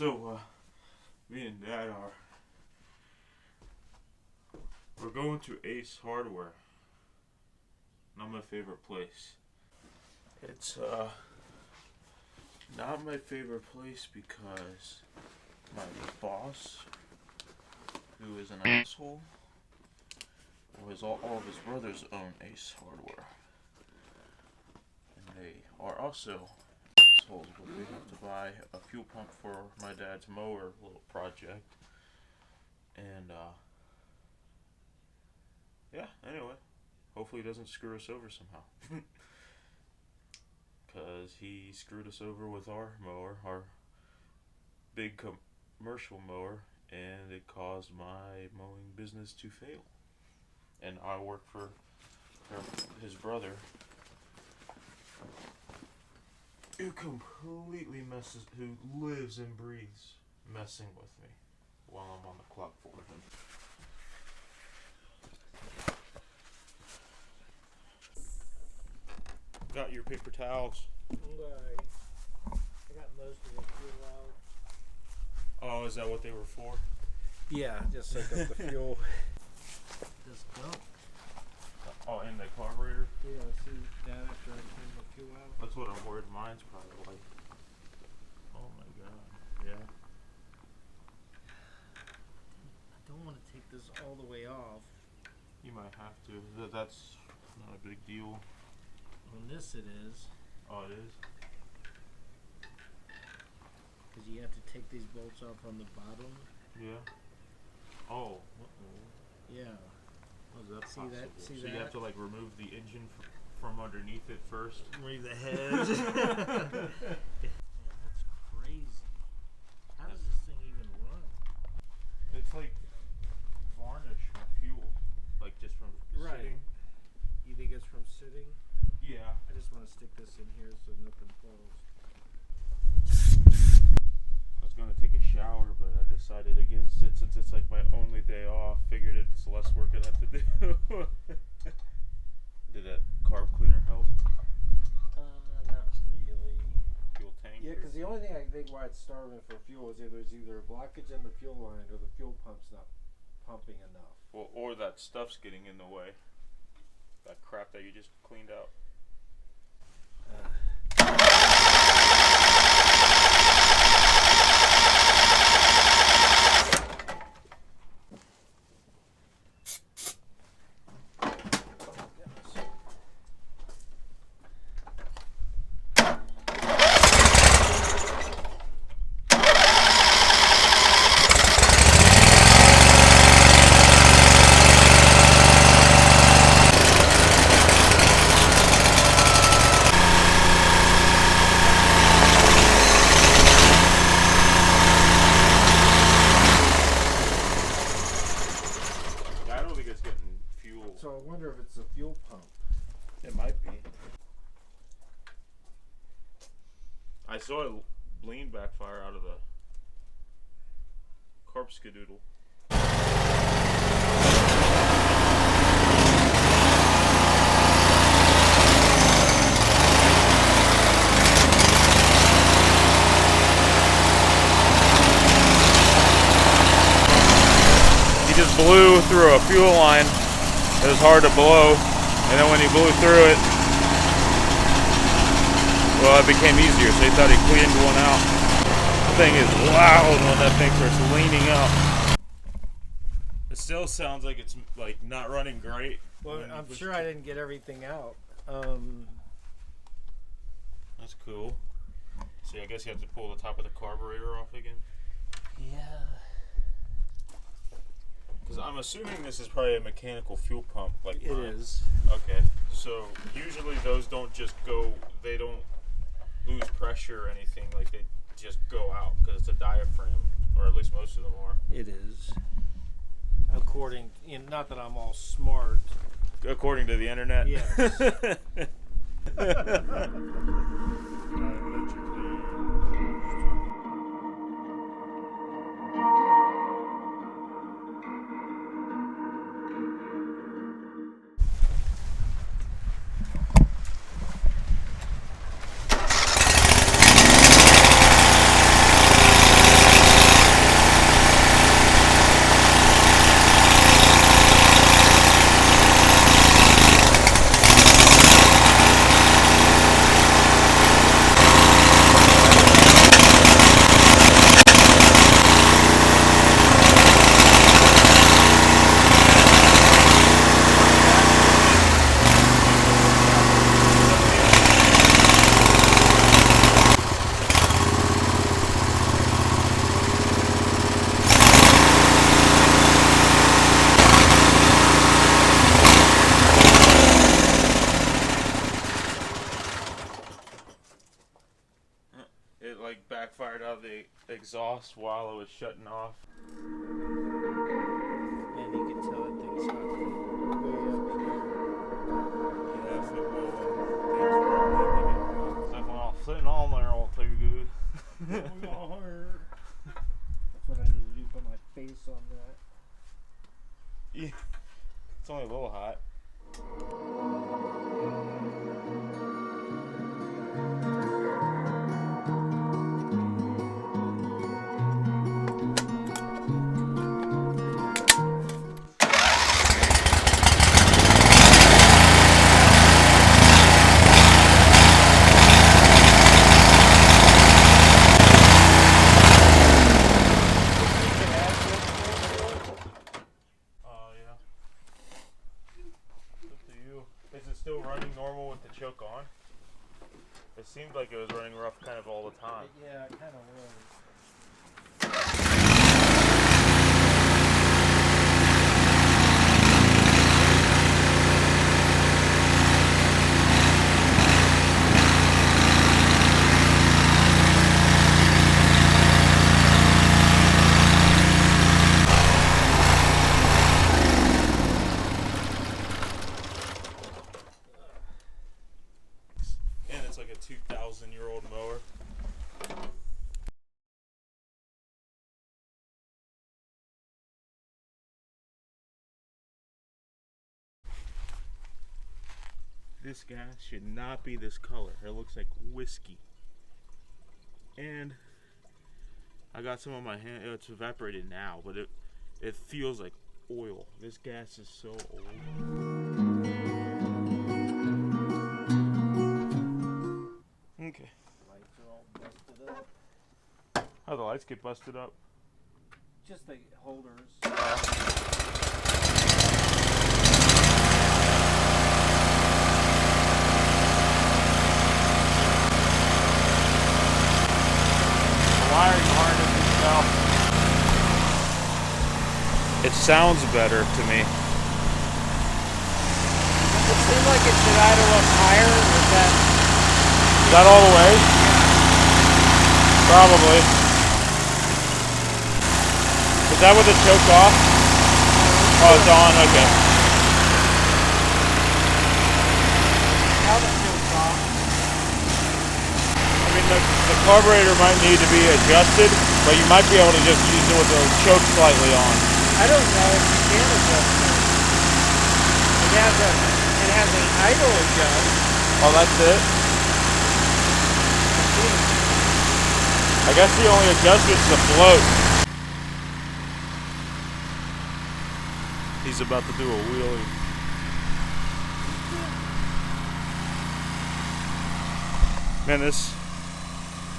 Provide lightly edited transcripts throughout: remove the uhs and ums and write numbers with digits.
So, me and Dad we're going to Ace Hardware. Not my favorite place. It's, not my favorite place because my boss, who is an asshole, all of his brothers own Ace Hardware. And they are also assholes, but we have to buy a fuel pump for my dad's mower little project. And, yeah, anyway. Hopefully he doesn't screw us over somehow. Because he screwed us over with our mower, our big commercial mower, and it caused my mowing business to fail. And I work for his brother, who completely who lives and breathes messing with me while I'm on the clock for him. Got your paper towels. Okay. I got most of the fuel out. Oh, is that what they were for? Yeah, just soak up the fuel. Just go. Oh, in the carburetor? Yeah, see that after I clean the fuel out. That's what I'm worried mine's probably like. Oh my god. Yeah. I don't want to take this all the way off. You might have to. That's not a big deal. On this it is. Oh, it is? Because you have to take these bolts off on the bottom. Yeah. Oh. Yeah. How's that See possible? that? See so that? You have to like remove the engine from underneath it first? Remove the head. Man, that's crazy. How does this thing even run? It's like varnish from fuel. Like just from sitting. You think it's from sitting? Yeah. I just want to stick this in here so nothing falls. I was going to take a shower, but I decided against it since it's like my only day off. Figured it's less work I'd have to do. Did that carb cleaner help? Not really. Fuel tank? Yeah, because the only thing I think why it's starving for fuel is there's either a blockage in the fuel line or the fuel pump's not pumping enough. Well, or that stuff's getting in the way. That crap that you just cleaned out. So I wonder if it's a fuel pump. It might be. I saw it lean backfire out of the carb skidoodle. He just blew through a fuel line. It was hard to blow, and then when he blew through it, well, it became easier, so he thought he cleaned one out. The thing is loud when that thing starts leaning out. It still sounds like it's like not running great. Well, I'm sure I didn't get everything out. That's cool. See, I guess you have to pull the top of the carburetor off again. Yeah. Because I'm assuming this is probably a mechanical fuel pump. Like it is. Okay. So usually those don't just go, they don't lose pressure or anything. Like they just go out because it's a diaphragm, or at least most of them are. It is. According, not that I'm all smart. According to the internet? Yes. exhaust while it was shutting off. And you can tell that thing's hot from way up here. Yeah, if it will, things were leaving it. Definitely not sitting on there all too good. That's what I need to do, put my face on that. Yeah, it's only a little hot. Still running normal with the choke on? It seemed like it was running rough kind of all the time. Yeah, it kind of was. And it's like a 2,000-year-old mower. This gas should not be this color. It looks like whiskey. And I got some on my hand. It's evaporated now, but it feels like oil. This gas is so old. Okay. Lights are all busted up. How the lights get busted up? Just the holders. Wiring harness itself. It sounds better to me. It seemed like it should idle up higher. Is that all the way? Probably. Is that with the choke off? Oh, it's on, okay. Now the choke's off. I mean, the carburetor might need to be adjusted, but you might be able to just use it with the choke slightly on. I don't know if you can adjust it. It has an idle adjust. Oh, that's it? I guess the only adjustment's the float. He's about to do a wheelie. Man, this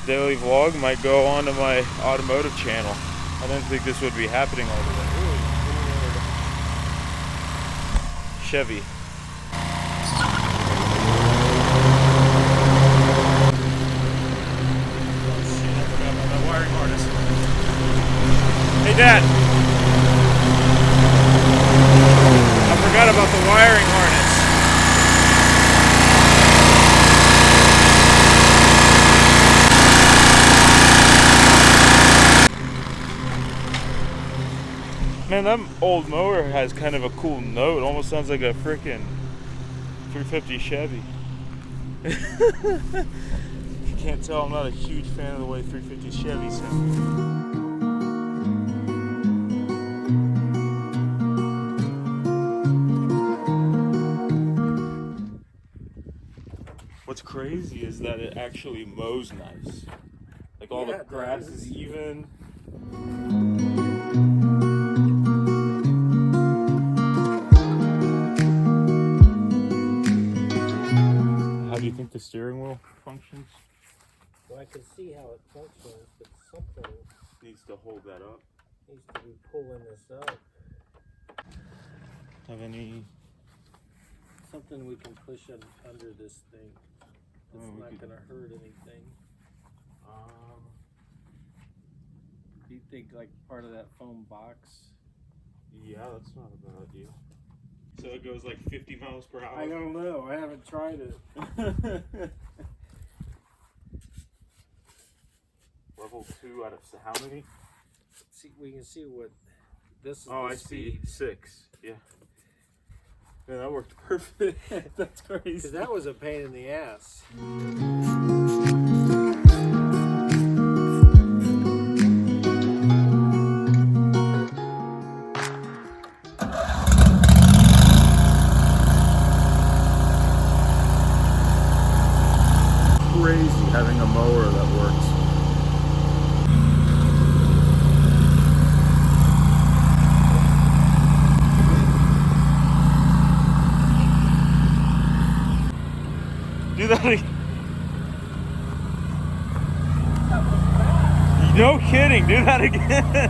daily vlog might go on to my automotive channel. I didn't think this would be happening all the way. Chevy. Wiring harness. Hey Dad, I forgot about the wiring harness. Man, that old mower has kind of a cool note. Almost sounds like a frickin' 350 Chevy. You can't tell, I'm not a huge fan of the way 350 Chevy sound. What's crazy is that it actually mows nice. Like all the grass is even. How do you think the steering wheel functions? Well, I can see how it functions, but something Needs to hold that up. needs to be pulling this up. Have any? Something we can push under this thing. It's we not could- going to hurt anything. Do you think like part of that foam box? Yeah, that's not a bad idea. So it goes like 50 miles per hour. I don't know. I haven't tried it. Level Pull 2 out of how many? See, we can see what this is. Oh, the I see. speed. 6. Yeah. Yeah, that worked perfect. That's crazy. Because that was a pain in the ass. Crazy having a mower that works. Do that again. No kidding, do that again.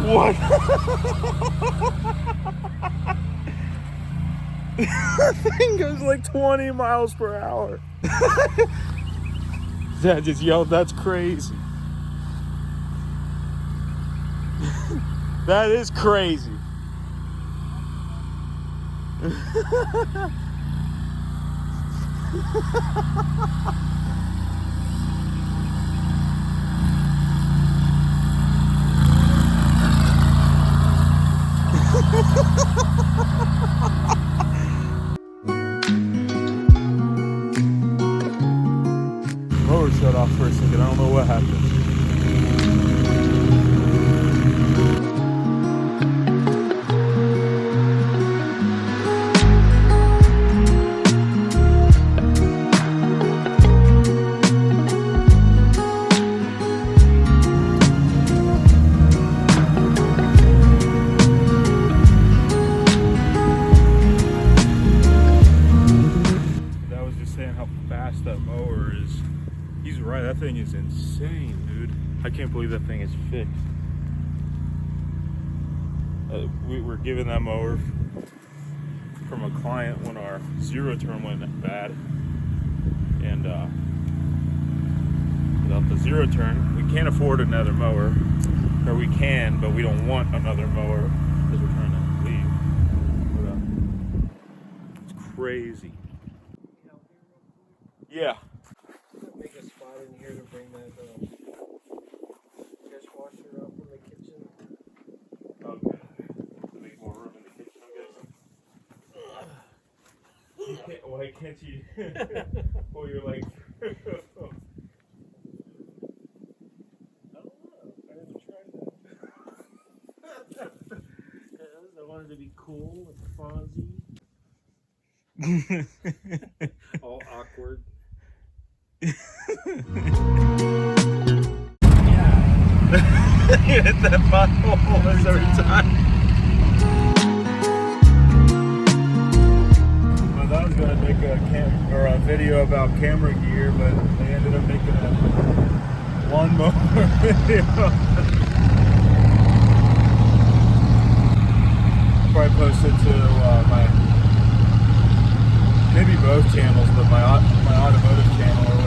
What? That thing goes like 20 miles per hour. Dad just yelled, that's crazy. That is crazy. Mower shut off for a second. I don't know what happened. Fast that mower is. He's right, that thing is insane, dude. I can't believe that thing is fixed. We were given that mower from a client when our zero turn went bad, and without the zero turn we can't afford another mower, or we can, but we don't want another mower because we're trying to leave. But, it's crazy. Yeah. Make a spot in here to bring that dishwasher up in the kitchen. Okay. To make more room in the kitchen, I'm guessing. Why can't you pull your leg through? I don't know. I haven't tried that. I wanted to be cool and Fonzie. All awkward. You hit that pothole almost every time. Well, I was gonna make a video about camera gear, but they ended up making a lawnmower video. I'll probably post it to my maybe both channels, but my automotive channel or